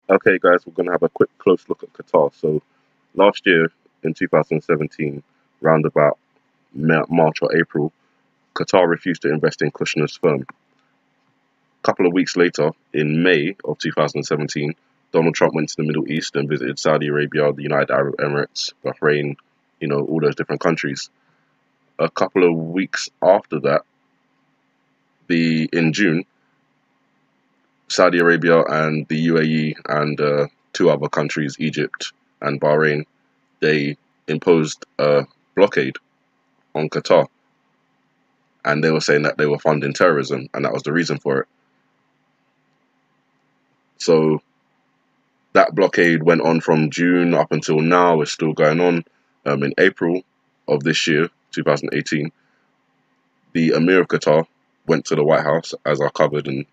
Okay, guys, we're going to have a quick close look at Qatar. So, last year in 2017, round about March or April, Qatar refused to invest in Kushner's firm. A couple of weeks later, in May of 2017, Donald Trump went to the Middle East and visited Saudi Arabia, the United Arab Emirates, Bahrain, all those different countries. A couple of weeks after that, in June, Saudi Arabia and the UAE and two other countries, Egypt and Bahrain, they imposed a blockade on Qatar, and they were saying that they were funding terrorism, and that was the reason for it. So that blockade went on from June up until now. It's still going on. In April of this year, 2018, the Emir of Qatar went to the White House, as I covered and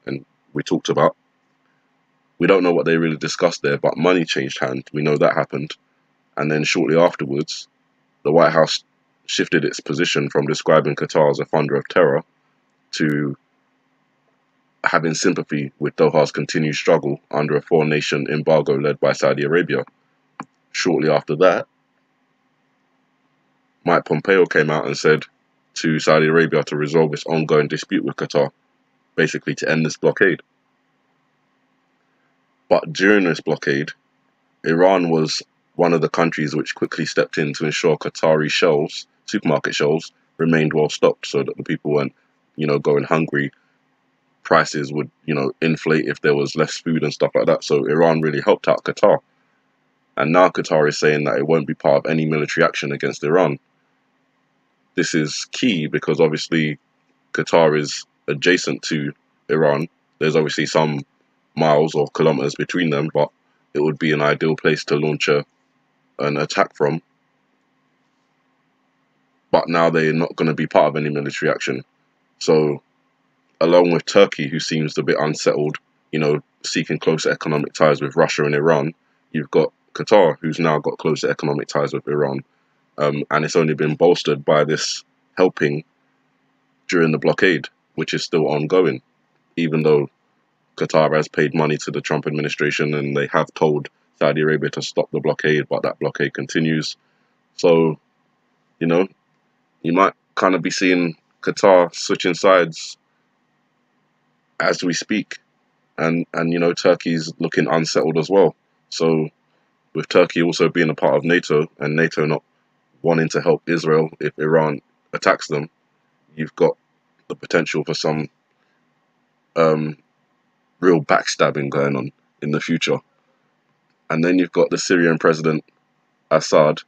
we talked about. We don't know what they really discussed there, but money changed hands. We know that happened. And then shortly afterwards, the White House shifted its position from describing Qatar as a funder of terror to having sympathy with Doha's continued struggle under a four-nation embargo led by Saudi Arabia. Shortly after that, Mike Pompeo came out and said to Saudi Arabia to resolve its ongoing dispute with Qatar, basically to end this blockade. But during this blockade, Iran was one of the countries which quickly stepped in to ensure Qatari shelves, supermarket shelves, remained well stocked so that the people weren't, going hungry. Prices would, inflate if there was less food and stuff like that. So Iran really helped out Qatar. And now Qatar is saying that it won't be part of any military action against Iran. This is key because obviously Qatar is adjacent to Iran. There's obviously some miles or kilometers between them, but it would be an ideal place to launch an attack from. But now they're not going to be part of any military action. So, along with Turkey, who seems a bit unsettled, seeking closer economic ties with Russia and Iran, you've got Qatar, who's now got closer economic ties with Iran. And it's only been bolstered by this helping during the blockade, which is still ongoing, even though Qatar has paid money to the Trump administration and they have told Saudi Arabia to stop the blockade, but that blockade continues. So, you might kind of be seeing Qatar switching sides as we speak. And Turkey's looking unsettled as well. So with Turkey also being a part of NATO and NATO not wanting to help Israel if Iran attacks them, you've got the potential for some real backstabbing going on in the future. And then you've got the Syrian president Assad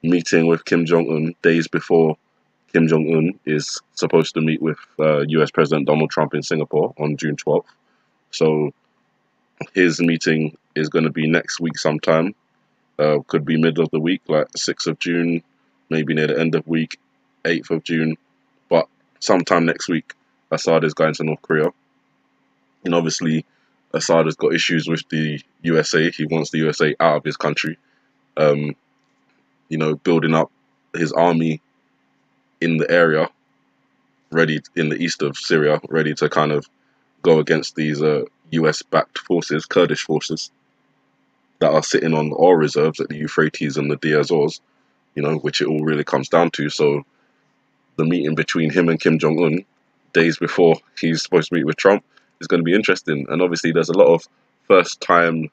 meeting with Kim Jong Un days before Kim Jong Un is supposed to meet with US President Donald Trump in Singapore on June 12th. So his meeting is going to be next week sometime. Could be middle of the week, like 6th of June, maybe near the end of week, 8th of June. But sometime next week, Assad is going to North Korea. And obviously, Assad has got issues with the USA. He wants the USA out of his country. Building up his army in the area, ready in the east of Syria, ready to kind of go against these US-backed forces, Kurdish forces, that are sitting on oil reserves at the Euphrates and the Deir Zors, which it all really comes down to. So the meeting between him and Kim Jong-un, days before he's supposed to meet with Trump, is going to be interesting. And obviously there's a lot of first-time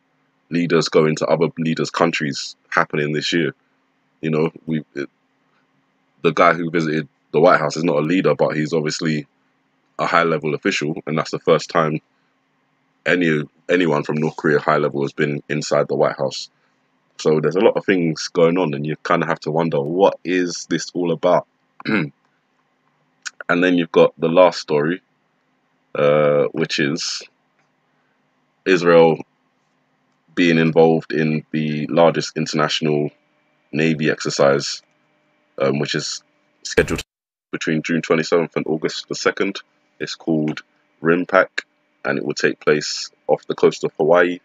leaders going to other leaders' countries happening this year. The guy who visited the White House is not a leader, but he's obviously a high-level official, and that's the first time anyone from North Korea high level has been inside the White House. So there's a lot of things going on, and you kind of have to wonder, what is this all about? And then you've got the last story, which is Israel being involved in the largest international Navy exercise, which is scheduled between June 27th and August the 2nd. It's called RIMPAC, and it will take place off the coast of Hawaii.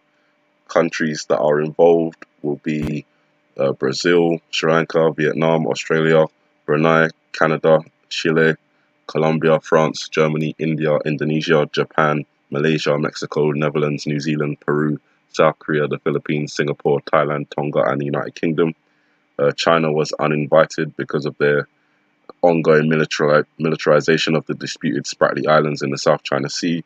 Countries that are involved will be Brazil, Sri Lanka, Vietnam, Australia, Brunei, Canada, Chile, Colombia, France, Germany, India, Indonesia, Japan, Malaysia, Mexico, Netherlands, New Zealand, Peru, South Korea, the Philippines, Singapore, Thailand, Tonga, and the United Kingdom. China was uninvited because of their ongoing militarization of the disputed Spratly Islands in the South China Sea.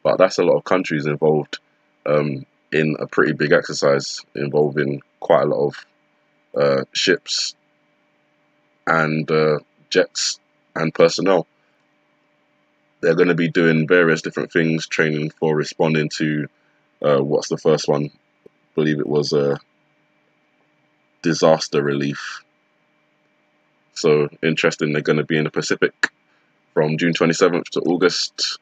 But that's a lot of countries involved in a pretty big exercise involving quite a lot of ships and jets and personnel. They're going to be doing various different things, training for responding to what's the first one? I believe it was disaster relief. So interesting, they're going to be in the Pacific from June 27th to August,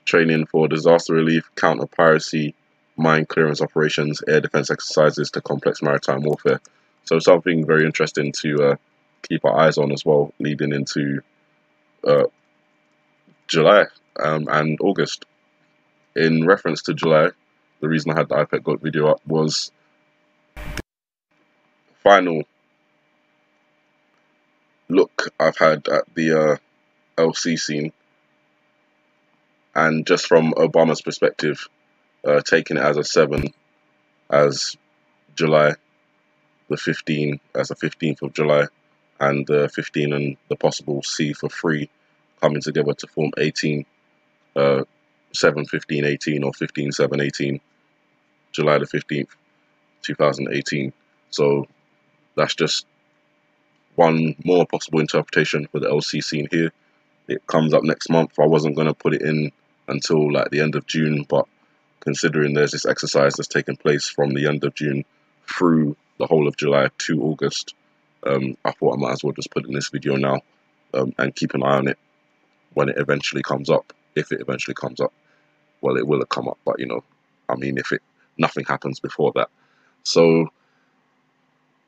training for disaster relief, counter-piracy, mine clearance operations, air defense exercises to complex maritime warfare. So something very interesting to keep our eyes on as well, leading into July and August. In reference to July, the reason I had the iPad Goat video up was final look I've had at the LC scene, and just from Obama's perspective, taking it as a 7, as July, the 15 as the 15th of July, and the 15 and the possible C for 3 coming together to form 18, 7, 15, 18, or 15, 7, 18, July the 15th, 2018. So that's just one more possible interpretation for the LC scene here. It comes up next month. I wasn't going to put it in until like the end of June, but considering there's this exercise that's taking place from the end of June through the whole of July to August, I thought I might as well just put in this video now and keep an eye on it when it eventually comes up. If it eventually comes up, well, it will come up, but you know, I mean, if nothing happens before that. So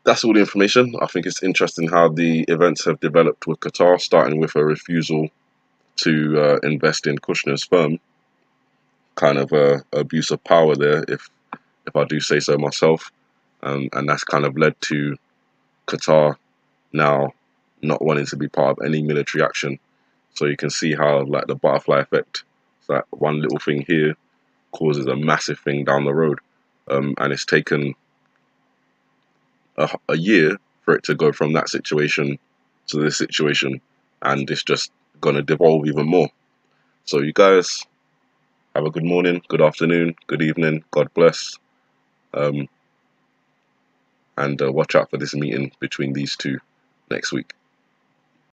that's all the information. I think it's interesting how the events have developed with Qatar, starting with a refusal to invest in Kushner's firm. Kind of abuse of power there, if I do say so myself, and that's kind of led to Qatar now not wanting to be part of any military action. So you can see how, like, the butterfly effect, it's like one little thing here causes a massive thing down the road, and it's taken a year for it to go from that situation to this situation, and it's just gonna devolve even more. So you guys have a good morning, good afternoon, good evening, God bless, and watch out for this meeting between these two next week.